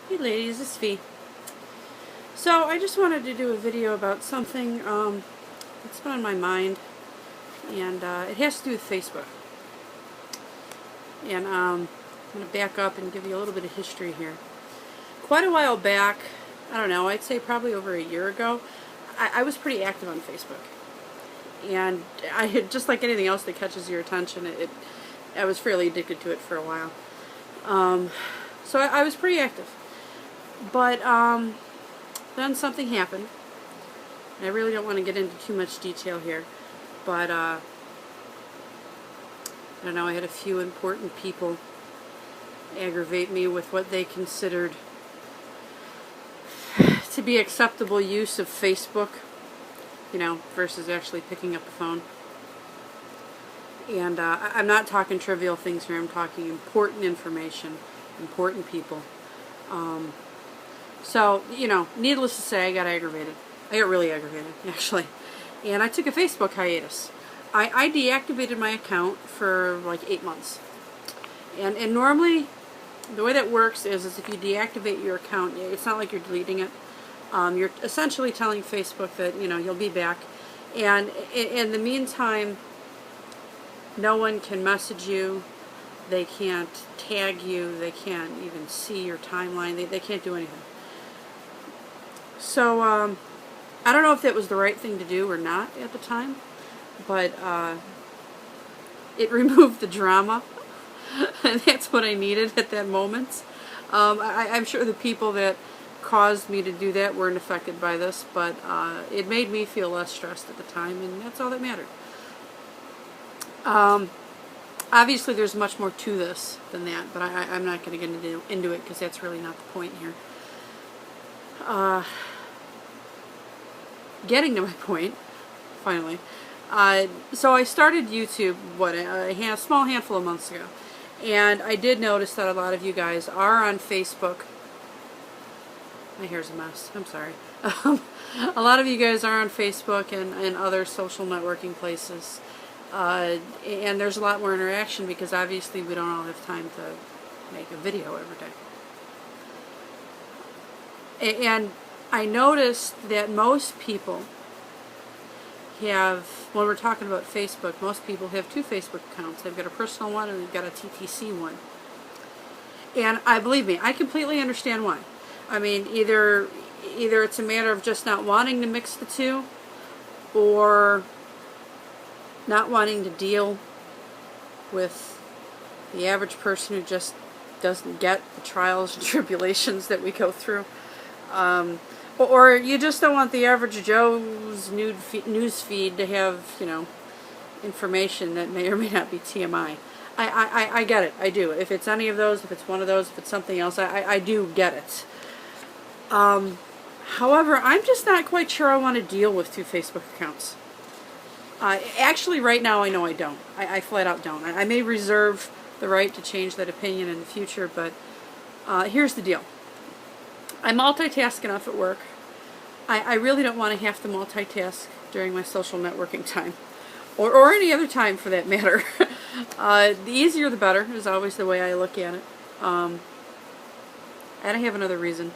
Hey ladies, it's Fee. So I just wanted to do a video about something that's been on my mind, and it has to do with Facebook. And I'm going to back up and give you a little bit of history here. Quite a while back, I don't know, I'd say probably over a year ago, I was pretty active on Facebook. And I had, just like anything else that catches your attention, I was fairly addicted to it for a while. So I was pretty active. But then something happened. I really don't want to get into too much detail here, but I don't know, I had a few important people aggravate me with what they considered to be acceptable use of Facebook, you know, versus actually picking up the phone. And I'm not talking trivial things here, I'm talking important information, important people. So, you know, needless to say, I got aggravated. I got really aggravated, actually. And I took a Facebook hiatus. I deactivated my account for like 8 months. And normally, the way that works is if you deactivate your account, it's not like you're deleting it. You're essentially telling Facebook that, you know, you'll be back. And in the meantime, no one can message you. They can't tag you. They can't even see your timeline. They can't do anything. So, I don't know if that was the right thing to do or not at the time, but it removed the drama, and that's what I needed at that moment. I'm sure the people that caused me to do that weren't affected by this, but it made me feel less stressed at the time, and that's all that mattered. Obviously, there's much more to this than that, but I'm not going to get into it because that's really not the point here. Getting to my point, finally. So I started YouTube, a small handful of months ago. And I did notice that a lot of you guys are on Facebook. My hair's a mess, I'm sorry. A lot of you guys are on Facebook and other social networking places. And there's a lot more interaction because obviously we don't all have time to make a video every day. And I noticed that most people have, when we're talking about Facebook, most people have two Facebook accounts. They've got a personal one and they've got a TTC one. And believe me, I completely understand why. I mean, either it's a matter of just not wanting to mix the two, or not wanting to deal with the average person who just doesn't get the trials and tribulations that we go through. Or you just don't want the average Joe's news feed to have, you know, information that may or may not be TMI. I get it. I do. If it's any of those, if it's one of those, if it's something else, I do get it. However, I'm just not quite sure I want to deal with two Facebook accounts. Actually, right now, I know I don't. I flat out don't. I may reserve the right to change that opinion in the future, but here's the deal. I multitask enough at work. I really don't want to have to multitask during my social networking time, or any other time for that matter. The easier the better is always the way I look at it. And I have another reason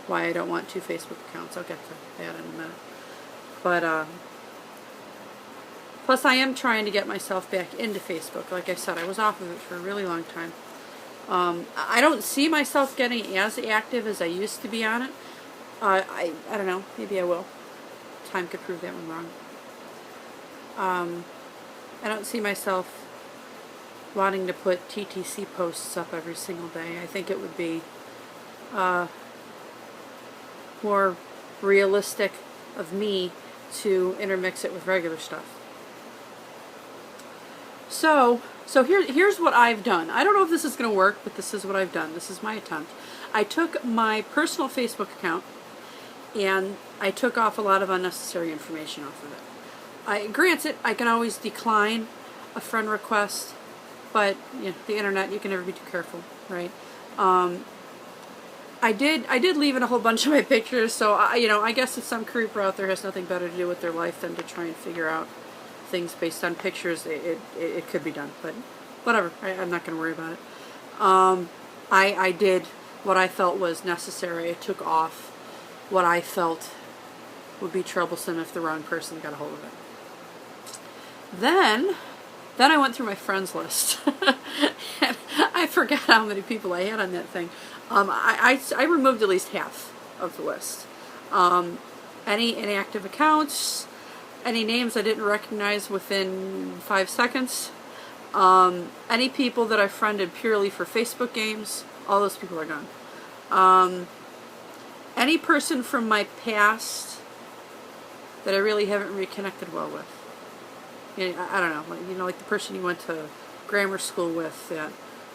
why I don't want two Facebook accounts. I'll get to that in a minute. But plus I am trying to get myself back into Facebook. Like I said, I was off of it for a really long time. I don't see myself getting as active as I used to be on it. I don't know. Maybe I will. Time could prove that one wrong. I don't see myself wanting to put TTC posts up every single day. I think it would be more realistic of me to intermix it with regular stuff. So here's what I've done. I don't know if this is going to work, but this is what I've done. This is my attempt. I took my personal Facebook account and I took off a lot of unnecessary information off of it. Granted, I can always decline a friend request, but you know, the internet, you can never be too careful, right? I did leave in a whole bunch of my pictures, so you know, I guess if some creeper out there has nothing better to do with their life than to try and figure out things based on pictures, it could be done, but whatever. I'm not going to worry about it. I did what I felt was necessary. I took off what I felt would be troublesome if the wrong person got a hold of it. Then I went through my friends list. And I forgot how many people I had on that thing. I removed at least half of the list. Any inactive accounts, any names I didn't recognize within 5 seconds, any people that I friended purely for Facebook games, all those people are gone. Any person from my past that I really haven't reconnected well with. You know, I don't know, like the person you went to grammar school with that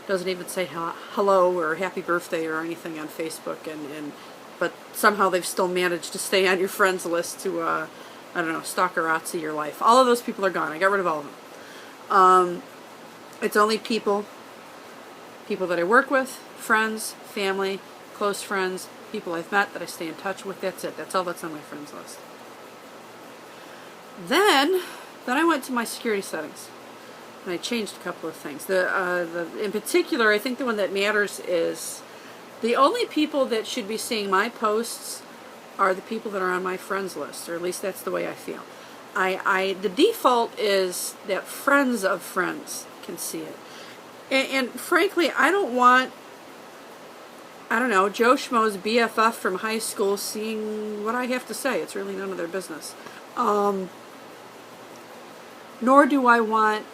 doesn't even say hello or happy birthday or anything on Facebook, but somehow they've still managed to stay on your friends list to, I don't know, stalkerazzi your life. All of those people are gone. I got rid of all of them. It's only people that I work with, friends, family, close friends, people I've met that I stay in touch with. That's it. That's all that's on my friends list. Then I went to my security settings, and I changed a couple of things. In particular, I think the one that matters is the only people that should be seeing my posts are the people that are on my friends list, or at least that's the way I feel. The default is that friends of friends can see it. And frankly, I don't want, Joe Schmo's BFF from high school seeing what I have to say. It's really none of their business. Nor do I want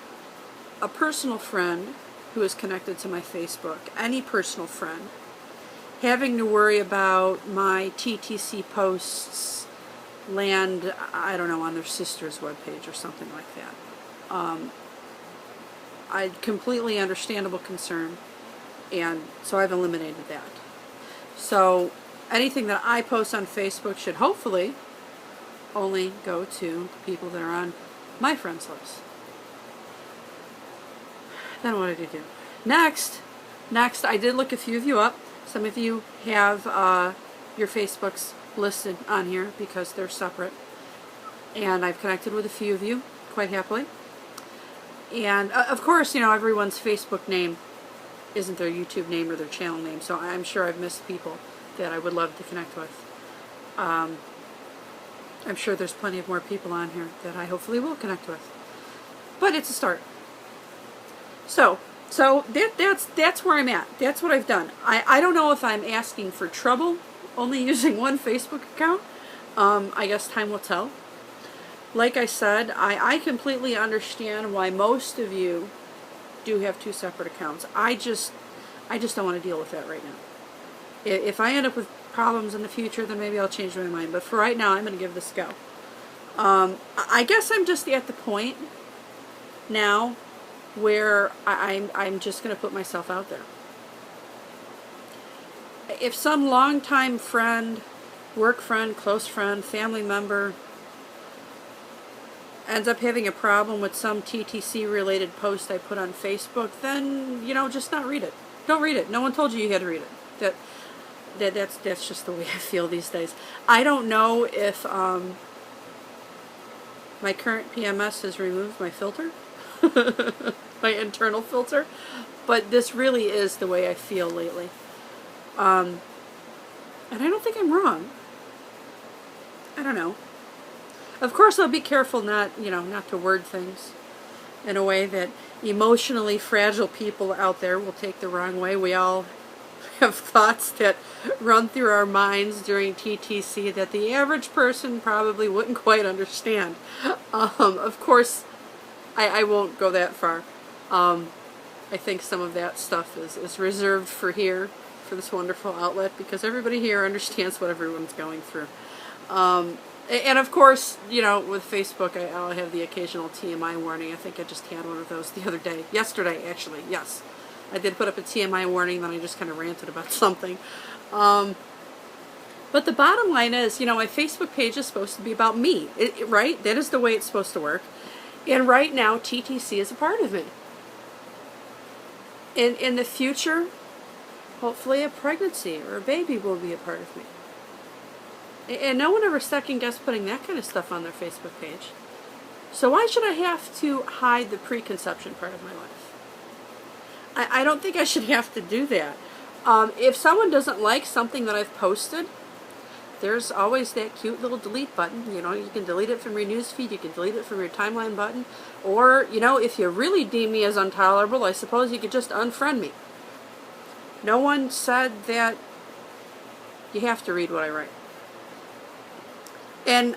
a personal friend who is connected to my Facebook, any personal friend, having to worry about my TTC posts land, on their sister's webpage or something like that. Completely understandable concern, and so I've eliminated that. So anything that I post on Facebook should hopefully only go to the people that are on my friends list. Then what did I do? Next, I did look a few of you up. Some of you have your Facebooks listed on here because they're separate. And I've connected with a few of you quite happily. And of course, everyone's Facebook name isn't their YouTube name or their channel name, so I'm sure I've missed people that I would love to connect with. I'm sure there's plenty of more people on here that I hopefully will connect with. But it's a start. So that's where I'm at. That's what I've done. I don't know if I'm asking for trouble only using one Facebook account. I guess time will tell. Like I said, I completely understand why most of you do have 2 separate accounts. I just don't want to deal with that right now. If I end up with problems in the future, then maybe I'll change my mind. But for right now, I'm going to give this a go. I guess I'm just at the point now where I'm just going to put myself out there. If some longtime friend, work friend, close friend, family member ends up having a problem with some TTC related post I put on Facebook, then, just not read it. Don't read it. No one told you had to read it. That's just the way I feel these days. I don't know if my current PMS has removed my filter, my internal filter, but this really is the way I feel lately. And I don't think I'm wrong. I don't know. Of course, I'll be careful not to word things in a way that emotionally fragile people out there will take the wrong way. We all have thoughts that run through our minds during TTC that the average person probably wouldn't quite understand. Of course, I won't go that far. I think some of that stuff is reserved for here, for this wonderful outlet, because everybody here understands what everyone's going through. And of course, with Facebook, I'll have the occasional TMI warning. I think I just had one of those the other day. Yesterday, actually, yes. I did put up a TMI warning, then I just kind of ranted about something. But the bottom line is, my Facebook page is supposed to be about me, right? That is the way it's supposed to work. And right now, TTC is a part of me. In the future, hopefully a pregnancy or a baby will be a part of me. And no one ever second-guessed putting that kind of stuff on their Facebook page. So why should I have to hide the preconception part of my life? I don't think I should have to do that. If someone doesn't like something that I've posted, there's always that cute little delete button. You know, you can delete it from your newsfeed, you can delete it from your timeline button, or, you know, if you really deem me as intolerable, I suppose you could just unfriend me. No one said that you have to read what I write. And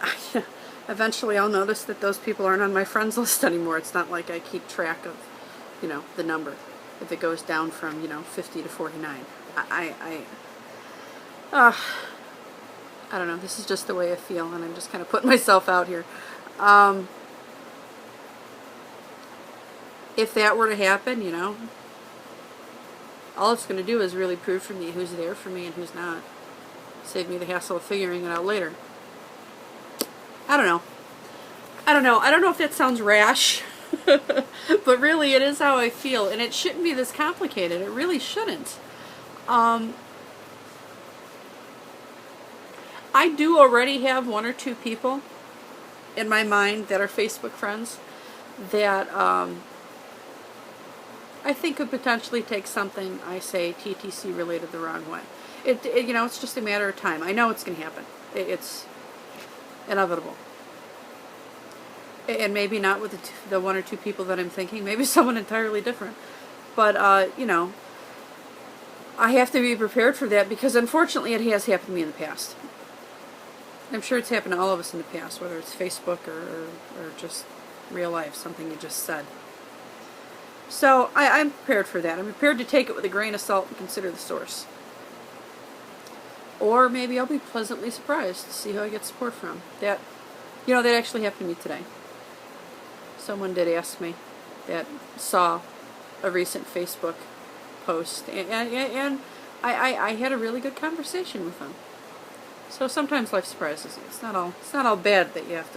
eventually I'll notice that those people aren't on my friends list anymore. It's not like I keep track of, you know, the number. If it goes down from, you know, 50 to 49. I don't know. This is just the way I feel, and I'm just kind of putting myself out here. If that were to happen, you know, all it's going to do is really prove for me who's there for me and who's not. Save me the hassle of figuring it out later. I don't know. I don't know if that sounds rash, but really it is how I feel, and it shouldn't be this complicated. It really shouldn't. I do already have one or two people in my mind that are Facebook friends that I think could potentially take something I say TTC related the wrong way. You know, it's just a matter of time. I know it's going to happen. It's inevitable. And maybe not with the one or two people that I'm thinking. Maybe someone entirely different. But, you know, I have to be prepared for that because unfortunately it has happened to me in the past. I'm sure it's happened to all of us in the past, whether it's Facebook or just real life, something you just said. So I'm prepared for that. I'm prepared to take it with a grain of salt and consider the source. Or maybe I'll be pleasantly surprised to see who I get support from. That, you know, that actually happened to me today. Someone did ask me that saw a recent Facebook post, and I had a really good conversation with them. So sometimes life surprises you. It's not all bad that you have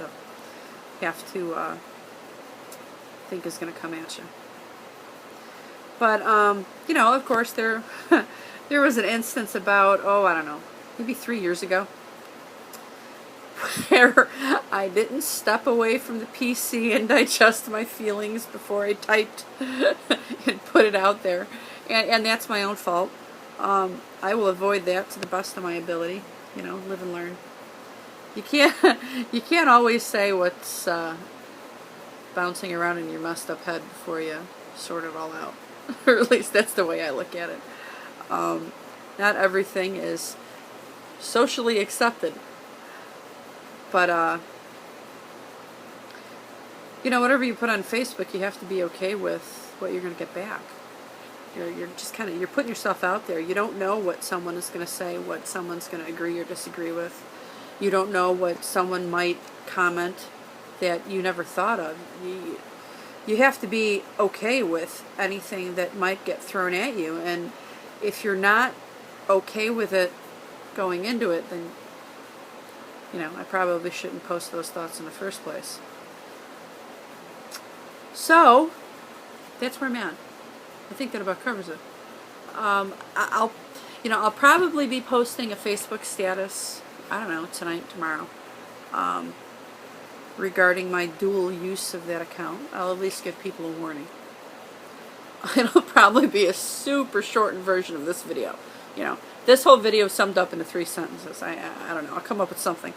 to think is going to come at you. But you know, of course, there was an instance about I don't know, maybe 3 years ago, where I didn't step away from the PC and digest my feelings before I typed and put it out there, and that's my own fault. I will avoid that to the best of my ability. You know, live and learn. You can't always say what's bouncing around in your messed up head before you sort it all out. Or at least that's the way I look at it. Not everything is socially accepted. But, you know, whatever you put on Facebook, you have to be okay with what you're going to get back. You're just kind of, you're putting yourself out there. You don't know what someone is going to say, what someone's going to agree or disagree with. You don't know what someone might comment that you never thought of. You have to be okay with anything that might get thrown at you. And if you're not okay with it going into it, then, you know, I probably shouldn't post those thoughts in the first place. So, that's where I'm at. I think that about covers it. I'll probably be posting a Facebook status, I don't know, tonight, tomorrow, regarding my dual use of that account. I'll at least give people a warning. It'll probably be a super shortened version of this video. You know, this whole video summed up into 3 sentences. I don't know. I'll come up with something.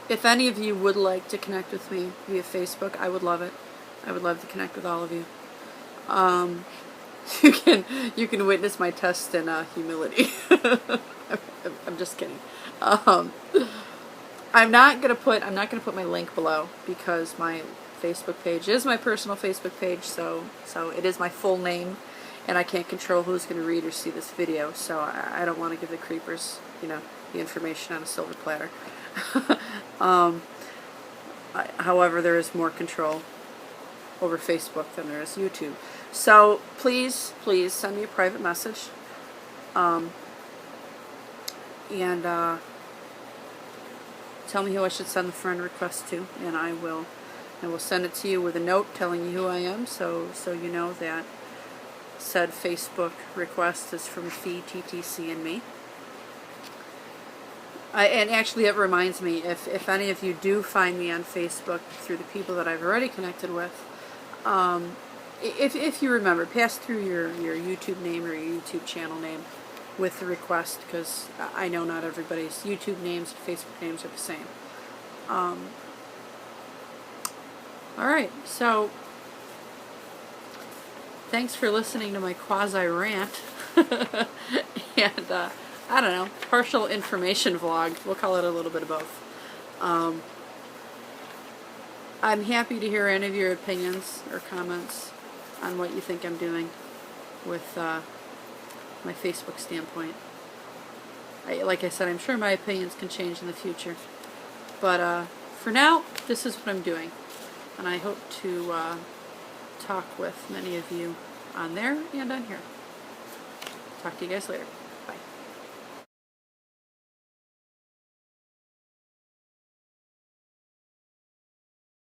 If any of you would like to connect with me via Facebook, I would love it. I would love to connect with all of you. You can witness my test in humility. I'm just kidding. I'm not gonna put my link below because my Facebook page is my personal Facebook page, so it is my full name, and I can't control who's gonna read or see this video. So I don't want to give the creepers, you know, the information on a silver platter. However, there is more control over Facebook than there is YouTube. So please send me a private message. And tell me who I should send the friend request to, and I will send it to you with a note telling you who I am, so you know that said Facebook request is from Fee, TTC, and me. And actually, it reminds me, if any of you do find me on Facebook through the people that I've already connected with, if you remember, pass through your YouTube name or your YouTube channel name with the request, because I know not everybody's YouTube names and Facebook names are the same. Alright, so thanks for listening to my quasi-rant and I don't know, partial information vlog. We'll call it a little bit of both. I'm happy to hear any of your opinions or comments on what you think I'm doing with my Facebook standpoint. Like I said, I'm sure my opinions can change in the future. But for now, this is what I'm doing. And I hope to talk with many of you on there and on here. Talk to you guys later.